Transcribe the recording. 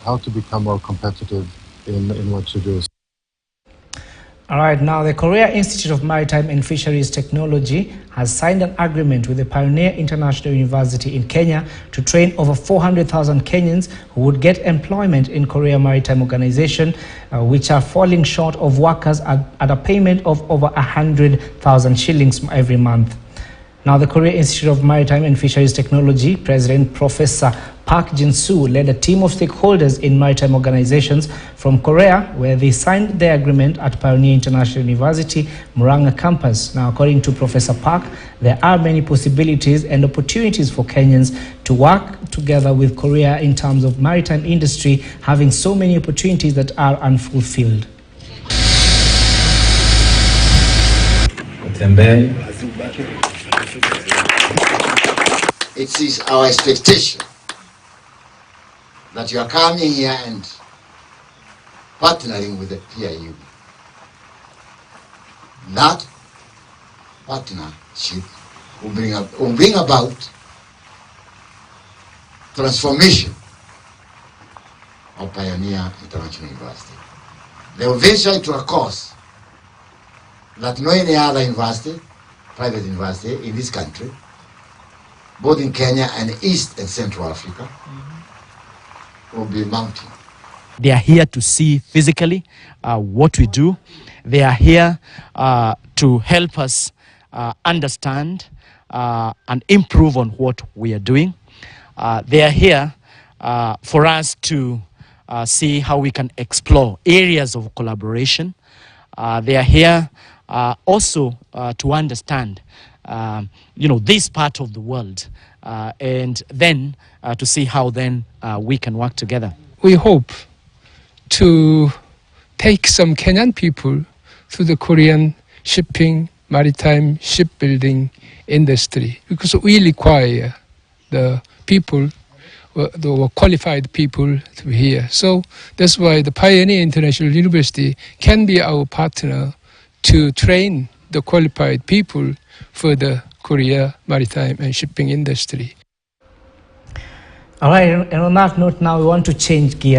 how to become more competitive in what you do. All right, now the Korea Institute of Maritime and Fisheries Technology has signed an agreement with the Pioneer International University in Kenya to train over 400,000 Kenyans who would get employment in Korea Maritime Organization, which are falling short of workers at a payment of over 100,000 shillings every month. Now, the Korea Institute of Maritime and Fisheries Technology President Professor Park Jin-soo led a team of stakeholders in maritime organizations from Korea, where they signed their agreement at Pioneer International University, Murang'a campus. Now, according to Professor Park, there are many possibilities and opportunities for Kenyans to work together with Korea in terms of maritime industry, having so many opportunities that are unfulfilled. It is our expectation that you are coming here and partnering with the PIU. That partnership will bring about transformation of Pioneer International University. They will venture into a course that no any other university, private university in this country, both in Kenya and East and Central Africa, will be mounting. They are here to see physically what we do. They are here to help us understand and improve on what we are doing. They are here for us to see how we can explore areas of collaboration. They are here also to understand this part of the world, and then to see how then we can work together. We hope to take some Kenyan people to the Korean shipping, maritime shipbuilding industry, because we require the people, the qualified people to be here. So that's why the Pioneer International University can be our partner to train the qualified people for the Korea maritime and shipping industry. All right, and on that note, now we want to change gears.